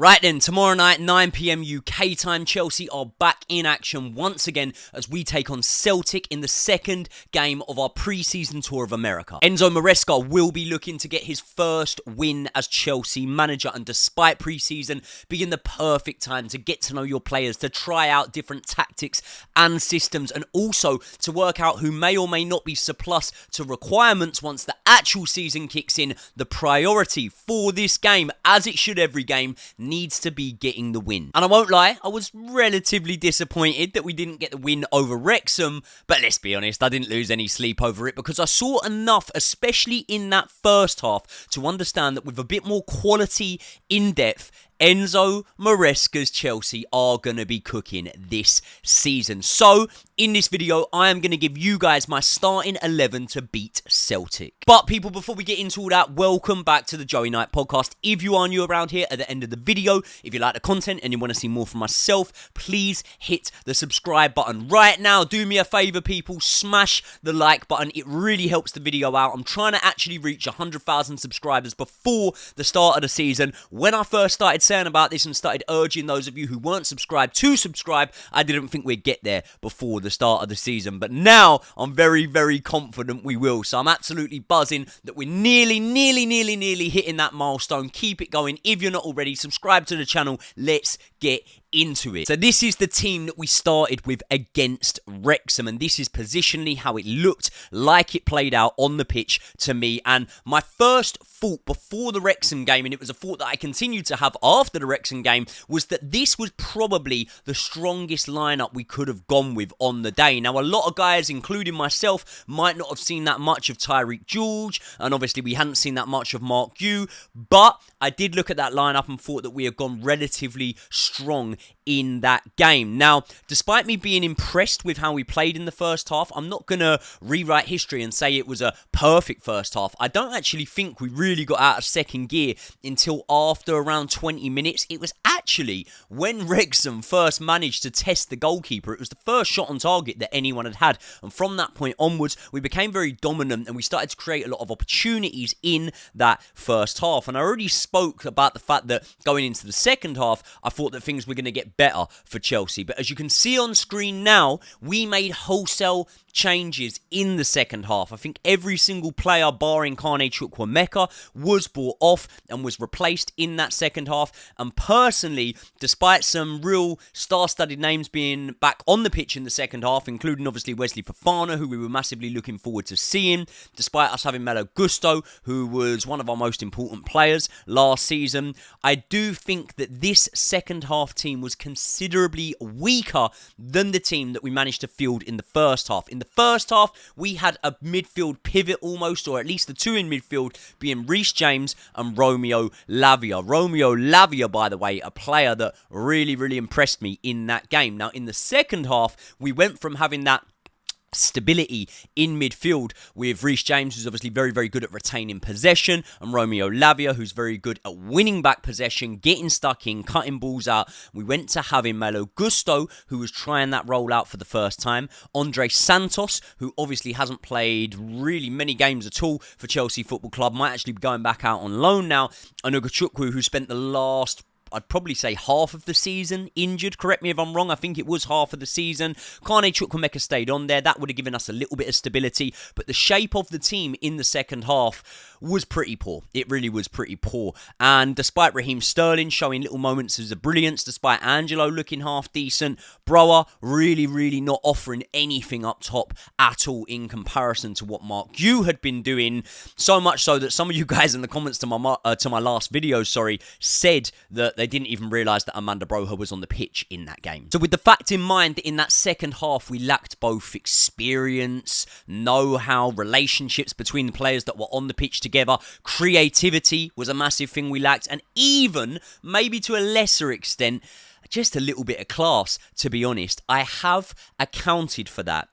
Right then, tomorrow night, 9 p.m. UK time, Chelsea are back in action once again as we take on Celtic in the second game of our pre-season tour of America. Enzo Maresca will be looking to get his first win as Chelsea manager, and despite pre-season being the perfect time to get to know your players, to try out different tactics and systems, and also to work out who may or may not be surplus to requirements once the actual season kicks in, the priority for this game, as it should every game, needs to be getting the win. And I won't lie, I was relatively disappointed that we didn't get the win over Wrexham, but let's be honest, I didn't lose any sleep over it because I saw enough, especially in that first half, to understand that with a bit more quality in depth, Enzo Maresca's Chelsea are going to be cooking this season. So, in this video, I am going to give you guys my starting 11 to beat Celtic. But people, before we get into all that, welcome back to the Joey Knight podcast. If you are new around here, at the end of the video, if you like the content and you want to see more from myself, please hit the subscribe button right now. Do me a favor, people, smash the like button. It really helps the video out. I'm trying to actually reach 100,000 subscribers before the start of the season. When I first started saying about this and started urging those of you who weren't subscribed to subscribe, I didn't think we'd get there before the start of the season, but now I'm very, very confident we will. So I'm absolutely buzzing that we're nearly hitting that milestone. Keep it going. If you're not already, subscribe to the channel. Let's get into it. So this is the team that we started with against Wrexham, and this is positionally how it looked like it played out on the pitch to me. And my first thought before the Wrexham game, and it was a thought that I continued to have after the Wrexham game, was that this was probably the strongest lineup we could have gone with on the day. Now, a lot of guys, including myself, might not have seen that much of Tyreek George, and obviously we hadn't seen that much of Mark Yu, but I did look at that lineup and thought that we had gone relatively strong in that game. Now, despite me being impressed with how we played in the first half, I'm not going to rewrite history and say it was a perfect first half. I don't actually think we really got out of second gear until after around 20 minutes. It was actually when Wrexham first managed to test the goalkeeper. It was the first shot on target that anyone had had, and from that point onwards, we became very dominant and we started to create a lot of opportunities in that first half. And I already spoke about the fact that going into the second half, I thought that things were going to get better for Chelsea. But as you can see on screen now, we made wholesale changes in the second half. I think every single player, barring Carne Chukwuemeka, was brought off and was replaced in that second half. And personally, despite some real star-studded names being back on the pitch in the second half, including obviously Wesley Fofana, who we were massively looking forward to seeing, despite us having Malo Gusto, who was one of our most important players last season, I do think that this second half team was considerably weaker than the team that we managed to field in the first half. In the first half, we had a midfield pivot almost, or at least the two in midfield being Reece James and Romeo Lavia. Romeo Lavia, by the way, a player that really impressed me in that game. Now, in the second half, we went from having that stability in midfield with Reece James, who's obviously very good at retaining possession, and Romeo Lavia, who's very good at winning back possession, getting stuck in, cutting balls out. We went to having Malo Gusto, who was trying that role out for the first time, Andre Santos, who obviously hasn't played really many games at all for Chelsea Football Club, might actually be going back out on loan now, and Ugachukwu, who spent the last, I'd probably say, half of the season injured. Correct me if I'm wrong. I think it was half of the season. Carne Chukwuemeka stayed on there. That would have given us a little bit of stability. But the shape of the team in the second half was pretty poor. It really was pretty poor. And despite Raheem Sterling showing little moments of brilliance, despite Angelo looking half decent, Broa really not offering anything up top at all in comparison to what Mark Yu had been doing. So much so that some of you guys in the comments to my last video, said that they didn't even realise that Amanda Broha was on the pitch in that game. So with the fact in mind that in that second half we lacked both experience, know-how, relationships between the players that were on the pitch together, creativity was a massive thing we lacked, and even, maybe to a lesser extent, just a little bit of class, to be honest. I have accounted for that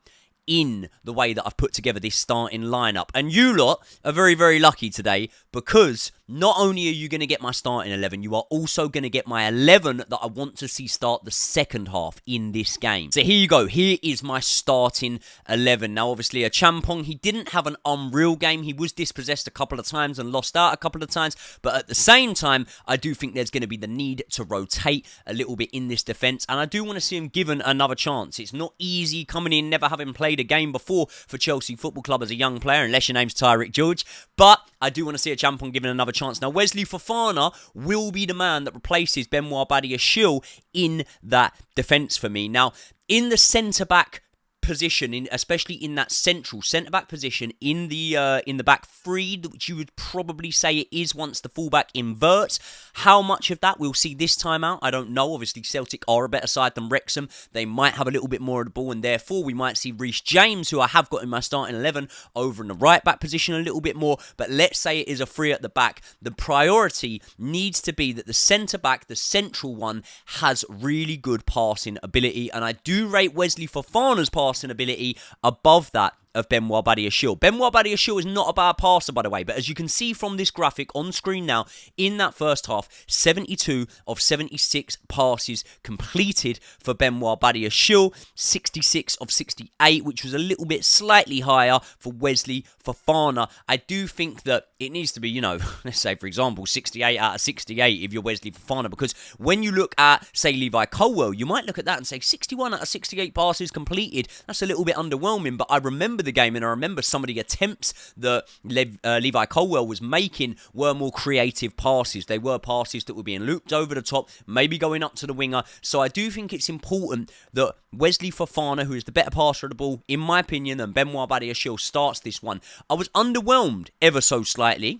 in the way that I've put together this starting lineup. And you lot are very lucky today because not only are you going to get my starting 11, you are also going to get my 11 that I want to see start the second half in this game. So here you go. Here is my starting 11. Now, obviously, Achampong, he didn't have an unreal game. He was dispossessed a couple of times and lost out a couple of times. But at the same time, I do think there's going to be the need to rotate a little bit in this defence. And I do want to see him given another chance. It's not easy coming in, never having played a game before for Chelsea Football Club as a young player, unless your name's Tyrick George. But I do want to see Achampong given another chance. Now, Wesley Fofana will be the man that replaces Benoit Badiashile in that defence for me. Now, in the centre-back position, especially in that central centre-back position in the back three, which you would probably say it is once the fullback inverts. How much of that we'll see this time out, I don't know. Obviously, Celtic are a better side than Wrexham. They might have a little bit more of the ball, and therefore we might see Reece James, who I have got in my starting 11, over in the right-back position a little bit more. But let's say it is a three at the back. The priority needs to be that the centre-back, the central one, has really good passing ability, and I do rate Wesley Fofana's passing ability above that of Benoit Badiashile. Benoit Badiashile is not a bad passer, by the way, but as you can see from this graphic on screen now, in that first half, 72 of 76 passes completed for Benoit Badiashile, 66 of 68, which was a little bit slightly higher for Wesley Fofana. I do think that it needs to be, let's say, for example, 68 out of 68 if you're Wesley Fofana, because when you look at, say, Levi Colwill, you might look at that and say 61 out of 68 passes completed. That's a little bit underwhelming, but I remember the game, and I remember some of the attempts that Levi Colwill was making were more creative passes. They were passes that were being looped over the top, maybe going up to the winger. So I do think it's important that Wesley Fofana, who is the better passer of the ball, in my opinion, than Benoit Badiashile, starts this one. I was underwhelmed ever so slightly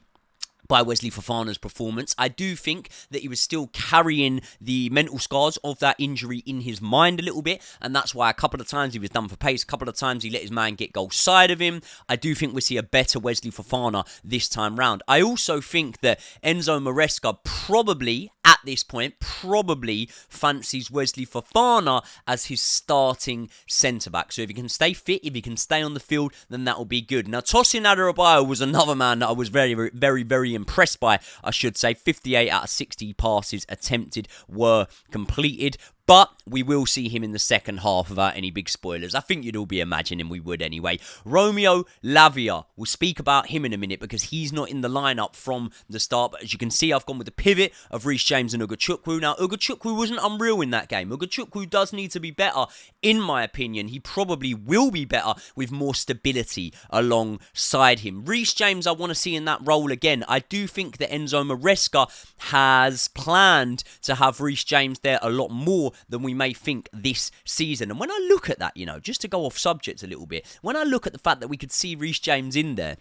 by Wesley Fofana's performance. I do think that he was still carrying the mental scars of that injury in his mind a little bit, and that's why a couple of times he was done for pace, a couple of times he let his man get goal side of him. I do think we see a better Wesley Fofana this time round. I also think that Enzo Maresca probably, at this point, fancies Wesley Fofana as his starting centre-back. So if he can stay fit, if he can stay on the field, then that will be good. Now, Tosin Adarabioyo was another man that I was very, very, very impressed by, I should say. 58 out of 60 passes attempted were completed. But we will see him in the second half without any big spoilers. I think you'd all be imagining we would anyway. Romeo Lavia, we'll speak about him in a minute because he's not in the lineup from the start. But as you can see, I've gone with the pivot of Reece James and Ugachukwu. Now, Ugachukwu wasn't unreal in that game. Ugachukwu does need to be better, in my opinion. He probably will be better with more stability alongside him. Reece James, I want to see in that role again. I do think that Enzo Maresca has planned to have Reece James there a lot more than we may think this season. And when I look at that, just to go off subject a little bit, when I look at the fact that we could see Reece James in there,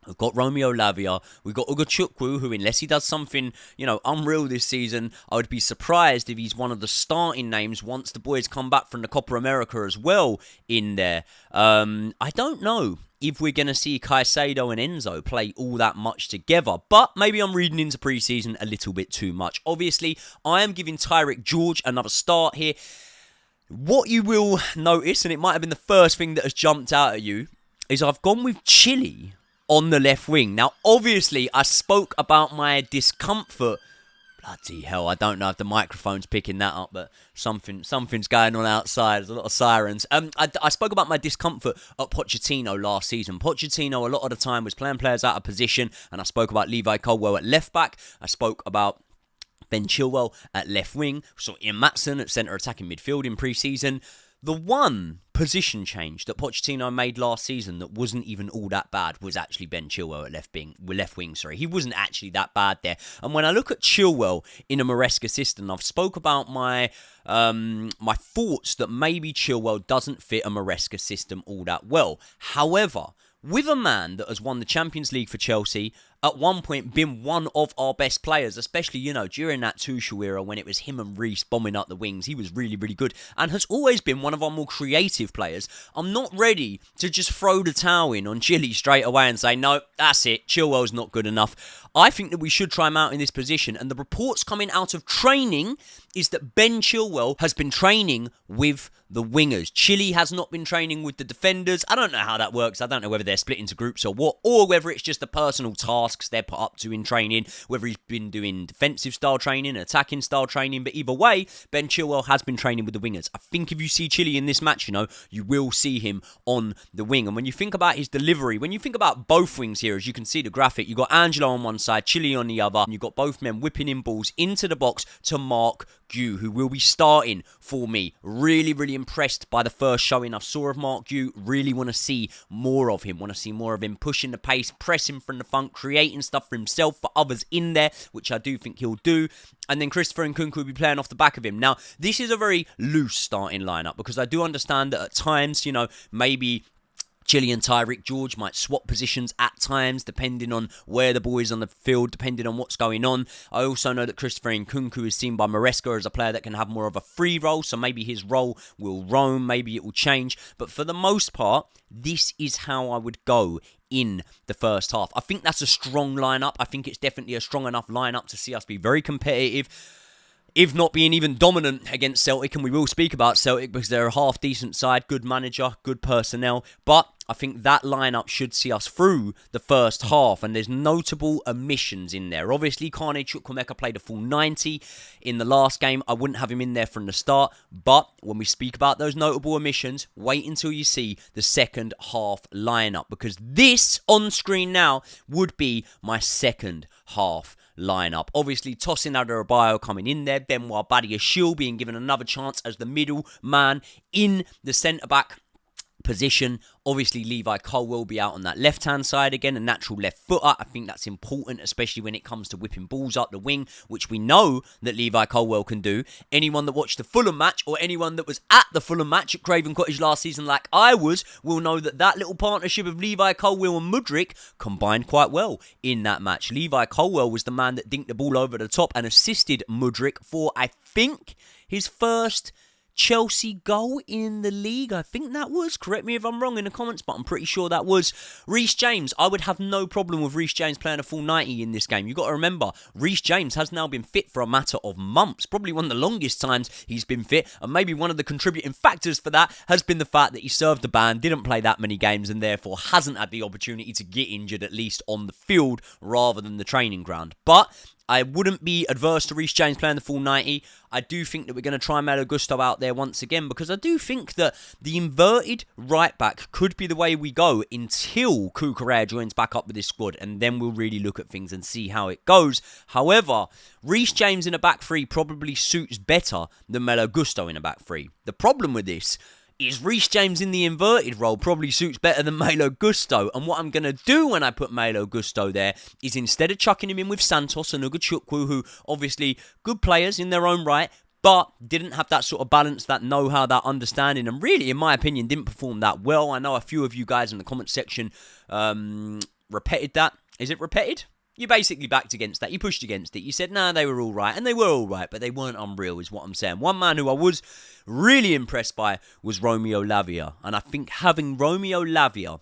we've got Romeo Lavia, we've got Ugachukwu, who, unless he does something, unreal this season, I would be surprised if he's one of the starting names once the boys come back from the Copa America as well in there. I don't know if we're going to see Caicedo and Enzo play all that much together, but maybe I'm reading into preseason a little bit too much. Obviously, I am giving Tyrick George another start here. What you will notice, and it might have been the first thing that has jumped out at you, is I've gone with Chile on the left wing. Now, obviously, I spoke about my discomfort. Bloody hell, I don't know if the microphone's picking that up, but something's going on outside. There's a lot of sirens. I spoke about my discomfort at Pochettino last season. Pochettino, a lot of the time, was playing players out of position, and I spoke about Levi Colwill at left back. I spoke about Ben Chilwell at left wing. So Ian Matson at centre attacking midfield in pre-season. The one position change that Pochettino made last season that wasn't even all that bad was actually Ben Chilwell at left wing. He wasn't actually that bad there. And when I look at Chilwell in a Maresca system, I've spoke about my thoughts that maybe Chilwell doesn't fit a Maresca system all that well. However, with a man that has won the Champions League for Chelsea, at one point been one of our best players, especially, during that Tuchel era when it was him and Reece bombing up the wings. He was really, really good and has always been one of our more creative players. I'm not ready to just throw the towel in on Chile straight away and say, no, that's it, Chilwell's not good enough. I think that we should try him out in this position, and the reports coming out of training is that Ben Chilwell has been training with the wingers. Chile has not been training with the defenders. I don't know how that works. I don't know whether they're split into groups or what, or whether it's just a personal task tasks they're put up to in training, whether he's been doing defensive style training, attacking style training, but either way, Ben Chilwell has been training with the wingers. I think if you see Chile in this match, you will see him on the wing. And when you think about his delivery, when you think about both wings here, as you can see the graphic, you've got Angelo on one side, Chile on the other, and you've got both men whipping in balls into the box to Mark Gu, who will be starting for me. Really, really impressed by the first showing I saw of Mark Gu. Really want to see more of him. Want to see more of him pushing the pace, pressing from the front, creating stuff for himself, for others in there, which I do think he'll do. And then Christopher Nkunku will be playing off the back of him. Now, this is a very loose starting lineup because I do understand that at times, maybe Chile and Tyreek George might swap positions at times, depending on where the ball is on the field, depending on what's going on. I also know that Christopher Nkunku is seen by Maresca as a player that can have more of a free role, so maybe his role will roam, maybe it will change. But for the most part, this is how I would go in the first half. I think that's a strong lineup. I think it's definitely a strong enough lineup to see us be very competitive, if not being even dominant against Celtic, and we will speak about Celtic because they're a half-decent side, good manager, good personnel, but I think that lineup should see us through the first half, and there's notable omissions in there. Obviously, Kane Chukwuemeka played a full 90 in the last game. I wouldn't have him in there from the start, but when we speak about those notable omissions, wait until you see the second half lineup, because this on screen now would be my second half lineup. Obviously, Tosin Adarabioyo coming in there, Benoit Badiashile being given another chance as the middle man in the centre-back position. Obviously, Levi Cole will be out on that left-hand side again, a natural left footer. I think that's important, especially when it comes to whipping balls up the wing, which we know that Levi Colwell can do. Anyone that watched the Fulham match, or anyone that was at the Fulham match at Craven Cottage last season like I was, will know that that little partnership of Levi Colwell and Mudryk combined quite well in that match. Levi Colwell was the man that dinked the ball over the top and assisted Mudryk for, I think, his first Chelsea goal in the league. I think that was. Correct me if I'm wrong in the comments, but I'm pretty sure that was. Reece James. I would have no problem with Reece James playing a full 90 in this game. You've got to remember, Reece James has now been fit for a matter of months. Probably one of the longest times he's been fit, and maybe one of the contributing factors for that has been the fact that he served the ban, didn't play that many games, and therefore hasn't had the opportunity to get injured, at least on the field, rather than the training ground. But I wouldn't be adverse to Reece James playing the full 90. I do think that we're going to try Malo Gusto out there once again, because I do think that the inverted right back could be the way we go until Cucurella joins back up with this squad, and then we'll really look at things and see how it goes. However, Reece James in a back three probably suits better than Malo Gusto in a back three. The problem with this is Reece James in the inverted role probably suits better than Malo Gusto. And what I'm going to do when I put Malo Gusto there is, instead of chucking him in with Santos and Ugachukwu, who obviously good players in their own right, but didn't have that sort of balance, that know-how, that understanding, and really, in my opinion, didn't perform that well. I know a few of you guys in the comment section repeated that. Is it repeated? You basically backed against that. You pushed against it. You said, nah, they were all right. And they were all right, but they weren't unreal, is what I'm saying. One man who I was really impressed by was Romeo Lavia. And I think having Romeo Lavia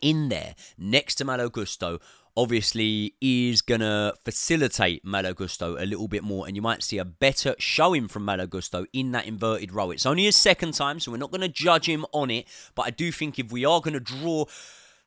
in there next to Malo Gusto obviously is going to facilitate Malo Gusto a little bit more. And you might see a better showing from Malo Gusto in that inverted role. It's only his second time, so we're not going to judge him on it. But I do think if we are going to draw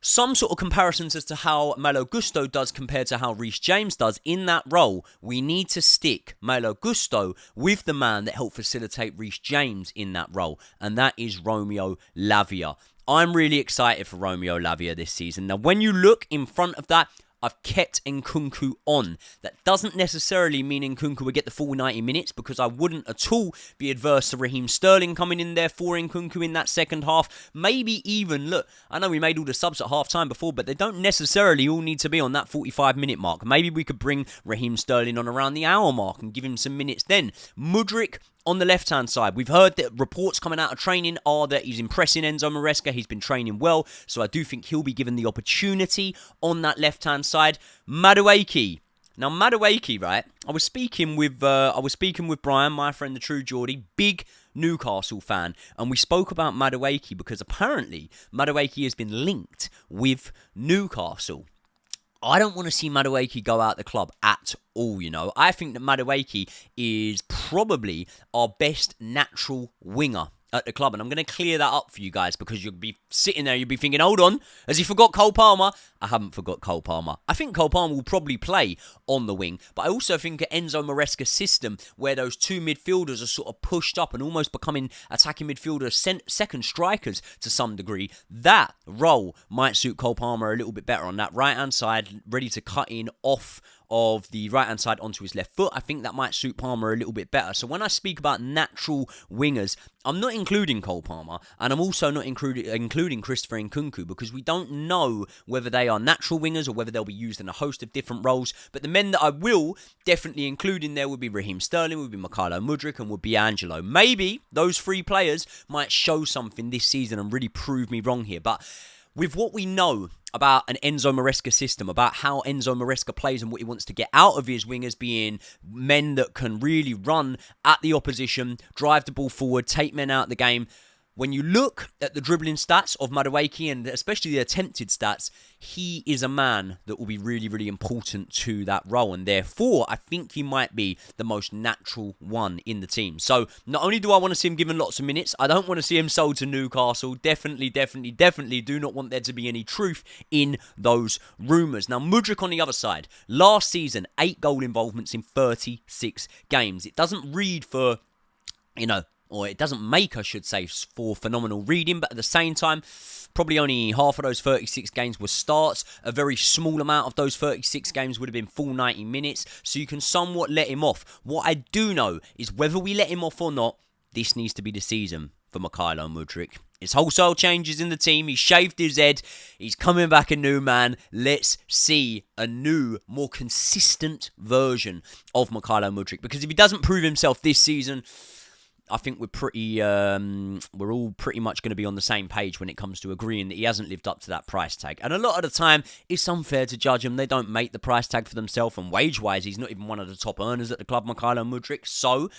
some sort of comparisons as to how Malo Gusto does compared to how Reece James does in that role, we need to stick Malo Gusto with the man that helped facilitate Reece James in that role, and that is Romeo Lavia. I'm really excited for Romeo Lavia this season. Now, when you look in front of that, I've kept Nkunku on. That doesn't necessarily mean Nkunku will get the full 90 minutes, because I wouldn't at all be adverse to Raheem Sterling coming in there for Nkunku in that second half. Maybe even, look, I know we made all the subs at half-time before, but they don't necessarily all need to be on that 45-minute mark. Maybe we could bring Raheem Sterling on around the hour mark and give him some minutes then. Mudryk on the left-hand side. We've heard that reports coming out of training are that he's impressing Enzo Maresca. He's been training well, so I do think he'll be given the opportunity on that left-hand side. Madueke. Now, Madueke, right? I was speaking with Brian, my friend, the true Geordie, big Newcastle fan, and we spoke about Madueke because apparently Madueke has been linked with Newcastle. I don't want to see Madueke go out the club at all, you know. I think that Madueke is probably our best natural winger at the club. And I'm going to clear that up for you guys because you'll be sitting there, you'll be thinking, hold on, has he forgot Cole Palmer? I haven't forgot Cole Palmer. I think Cole Palmer will probably play on the wing, but I also think Enzo Maresca's system, where those two midfielders are sort of pushed up and almost becoming attacking midfielders, second strikers to some degree, that role might suit Cole Palmer a little bit better on that right-hand side, ready to cut in off of the right-hand side onto his left foot. I think that might suit Palmer a little bit better. So when I speak about natural wingers, I'm not including Cole Palmer, and I'm also not including Christopher Nkunku, because we don't know whether they are natural wingers or whether they'll be used in a host of different roles. But the men that I will definitely include in there would be Raheem Sterling, would be Mykhailo Mudryk, and would be Angelo. Maybe those three players might show something this season and really prove me wrong here. But with what we know about an Enzo Maresca system, about how Enzo Maresca plays and what he wants to get out of his wingers, being men that can really run at the opposition, drive the ball forward, take men out of the game. When you look at the dribbling stats of Madueke, and especially the attempted stats, he is a man that will be really, really important to that role. And therefore, I think he might be the most natural one in the team. So, not only do I want to see him given lots of minutes, I don't want to see him sold to Newcastle. Definitely do not want there to be any truth in those rumours. Now, Mudryk on the other side. Last season, 8 goal involvements in 36 games. It doesn't read for, or it doesn't make, I should say, for phenomenal reading, but at the same time, probably only half of those 36 games were starts. A very small amount of those 36 games would have been full 90 minutes, so you can somewhat let him off. What I do know is whether we let him off or not, this needs to be the season for Mykhailo Mudryk. It's wholesale changes in the team. He's shaved his head. He's coming back a new man. Let's see a new, more consistent version of Mykhailo Mudryk, because if he doesn't prove himself this season, I think we're all pretty much going to be on the same page when it comes to agreeing that he hasn't lived up to that price tag. And a lot of the time, it's unfair to judge him. They don't make the price tag for themselves, and wage-wise, he's not even one of the top earners at the club, Mykhailo Mudryk. So,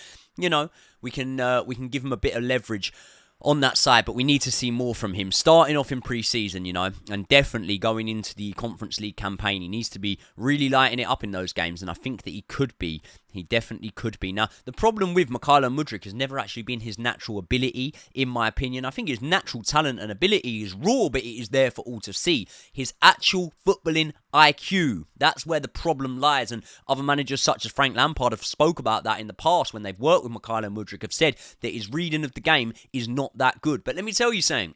we can give him a bit of leverage on that side, but we need to see more from him. Starting off in pre-season, and definitely going into the Conference League campaign, he needs to be really lighting it up in those games, and I think that he could be. He definitely could be. Now, the problem with Mykhailo Mudryk has never actually been his natural ability, in my opinion. I think his natural talent and ability is raw, but it is there for all to see. His actual footballing IQ, that's where the problem lies, and other managers such as Frank Lampard have spoke about that in the past when they've worked with Mykhailo Mudryk, have said that his reading of the game is not that good. But let me tell you something.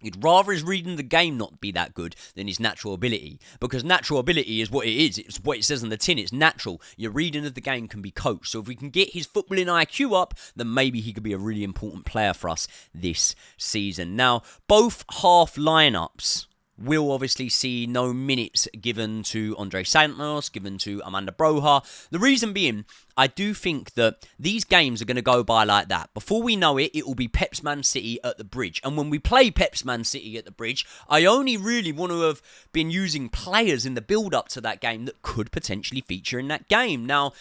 You'd rather his reading the game not be that good than his natural ability. Because natural ability is what it is. It's what it says on the tin. It's natural. Your reading of the game can be coached. So if we can get his footballing IQ up, then maybe he could be a really important player for us this season. Now, both half lineups will obviously see no minutes given to Andre Santos, given to Amanda Broja. The reason being, I do think that these games are going to go by like that. Before we know it, it will be Pep's Man City at the Bridge. And when we play Pep's Man City at the Bridge, I only really want to have been using players in the build-up to that game that could potentially feature in that game. Now,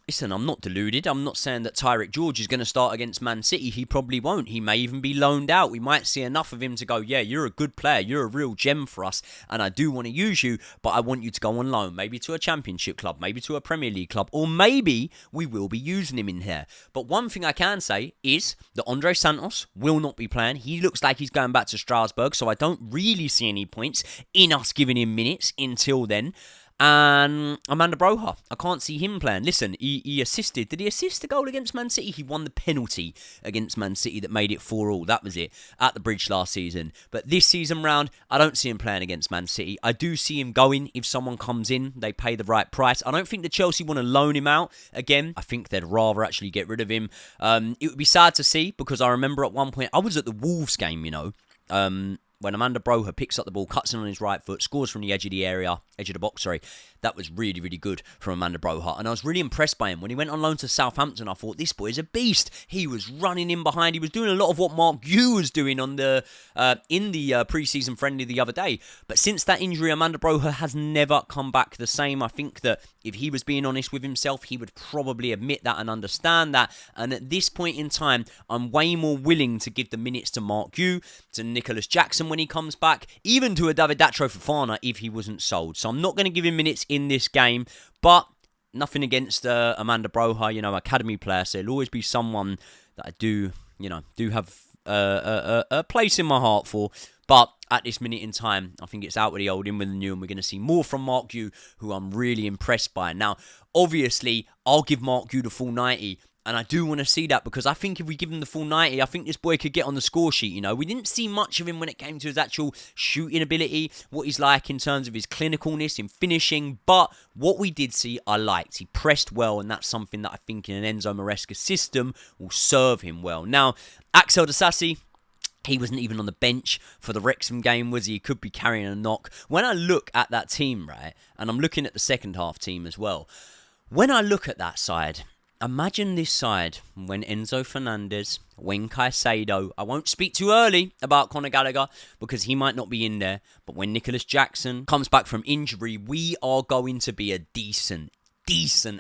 listen, I'm not deluded. I'm not saying that Tyreek George is going to start against Man City. He probably won't. He may even be loaned out. We might see enough of him to go, yeah, you're a good player. You're a real gem for us, and I do want to use you, but I want you to go on loan, maybe to a Championship club, maybe to a Premier League club, or maybe we will be using him in here. But one thing I can say is that Andre Santos will not be playing. He looks like he's going back to Strasbourg, so I don't really see any points in us giving him minutes until then. And Amanda Broja, I can't see him playing. Listen, he assisted. Did he assist the goal against Man City? He won the penalty against Man City that made it 4-4. That was it at the Bridge last season. But this season round, I don't see him playing against Man City. I do see him going if someone comes in, they pay the right price. I don't think that Chelsea want to loan him out again. I think they'd rather actually get rid of him. It would be sad to see, because I remember at one point, I was at the Wolves game, when Amanda Broja picks up the ball, cuts in on his right foot, scores from the edge of the box, that was really, really good from Amanda Broja. And I was really impressed by him. When he went on loan to Southampton, I thought, this boy is a beast. He was running in behind. He was doing a lot of what Mark Yu was doing on in the pre-season friendly the other day. But since that injury, Amanda Broja has never come back the same. I think that if he was being honest with himself, he would probably admit that and understand that. And at this point in time, I'm way more willing to give the minutes to Mark Yu, to Nicholas Jackson when he comes back, even to a David Datro Fofana if he wasn't sold. So I'm not going to give him minutes in this game, but nothing against Amanda Broja, academy player, so he'll always be someone that I do have a place in my heart for. But at this minute in time, I think it's out with the old, in with the new, and we're going to see more from Mark Yu, who I'm really impressed by. Now, obviously, I'll give Mark Yu the full 90, and I do want to see that because I think if we give him the full 90, I think this boy could get on the score sheet, you know. We didn't see much of him when it came to his actual shooting ability, what he's like in terms of his clinicalness in finishing, but what we did see, I liked. He pressed well, and that's something that I think in an Enzo Maresca system will serve him well. Now, Axel Disasi, he wasn't even on the bench for the Wrexham game, was he? He could be carrying a knock. When I look at that team, right, and I'm looking at the second half team as well, when I look at that side, imagine this side when Enzo Fernandez, when Caicedo, I won't speak too early about Conor Gallagher because he might not be in there, but when Nicholas Jackson comes back from injury, we are going to be a decent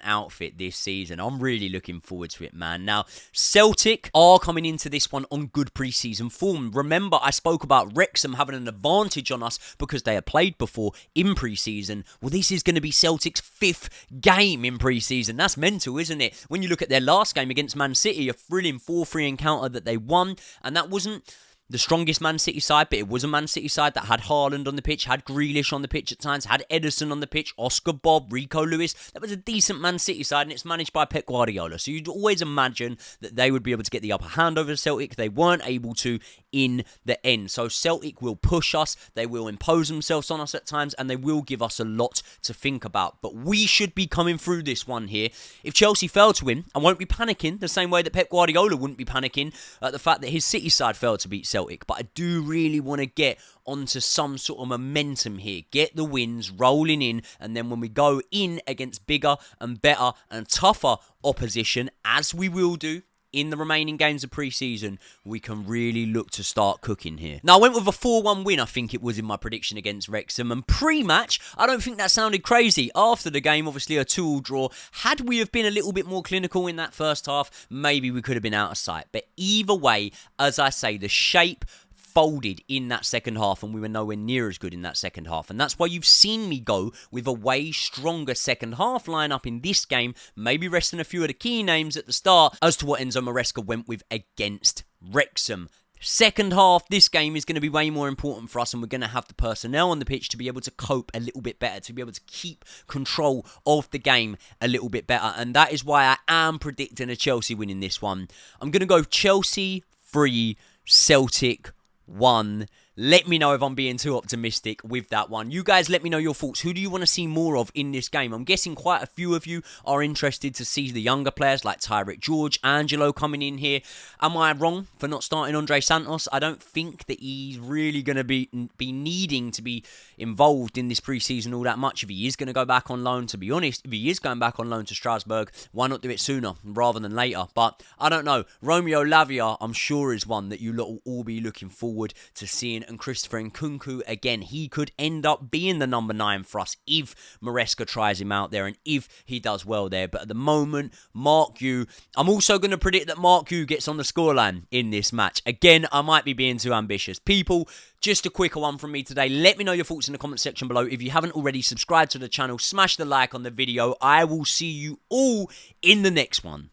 outfit this season. I'm really looking forward to it, man. Now, Celtic are coming into this one on good pre-season form. Remember, I spoke about Wrexham having an advantage on us because they had played before in pre-season. Well, this is going to be Celtic's 5th game in pre-season. That's mental, isn't it? When you look at their last game against Man City, a thrilling 4-3 encounter that they won, and that wasn't the strongest Man City side, but it was a Man City side that had Haaland on the pitch, had Grealish on the pitch at times, had Ederson on the pitch, Oscar Bob, Rico Lewis. That was a decent Man City side, and it's managed by Pep Guardiola. So you'd always imagine that they would be able to get the upper hand over Celtic. They weren't able to in the end. So Celtic will push us, they will impose themselves on us at times, and they will give us a lot to think about. But we should be coming through this one here. If Chelsea fail to win, I won't be panicking the same way that Pep Guardiola wouldn't be panicking at the fact that his City side failed to beat Celtic. But I do really want to get onto some sort of momentum here. Get the wins rolling in, and then when we go in against bigger and better and tougher opposition, as we will do in the remaining games of pre-season, we can really look to start cooking here. Now, I went with a 4-1 win, I think it was, in my prediction against Wrexham. And pre-match, I don't think that sounded crazy. After the game, obviously a 2-2 draw. Had we have been a little bit more clinical in that first half, maybe we could have been out of sight. But either way, as I say, the shape folded in that second half, and we were nowhere near as good in that second half. And that's why you've seen me go with a way stronger second half lineup in this game, maybe resting a few of the key names at the start, as to what Enzo Maresca went with against Wrexham. Second half, this game is going to be way more important for us, and we're going to have the personnel on the pitch to be able to cope a little bit better, to be able to keep control of the game a little bit better. And that is why I am predicting a Chelsea win in this one. I'm going to go Chelsea 3, Celtic 1. Let me know if I'm being too optimistic with that one. You guys let me know your thoughts. Who do you want to see more of in this game? I'm guessing quite a few of you are interested to see the younger players like Tyrick George, Angelo coming in here. Am I wrong for not starting Andre Santos? I don't think that he's really going to be needing to be involved in this pre-season all that much. If he is going to go back on loan, to be honest, if he is going back on loan to Strasbourg, why not do it sooner rather than later? But I don't know. Romeo Lavia, I'm sure, is one that you lot will all be looking forward to seeing. And Christopher Nkunku, again, he could end up being the number 9 for us if Maresca tries him out there and if he does well there. But at the moment, Mark Yu, I'm also going to predict that Mark Yu gets on the scoreline in this match. Again, I might be being too ambitious. People, just a quicker one from me today. Let me know your thoughts in the comment section below. If you haven't already subscribed to the channel, smash the like on the video. I will see you all in the next one.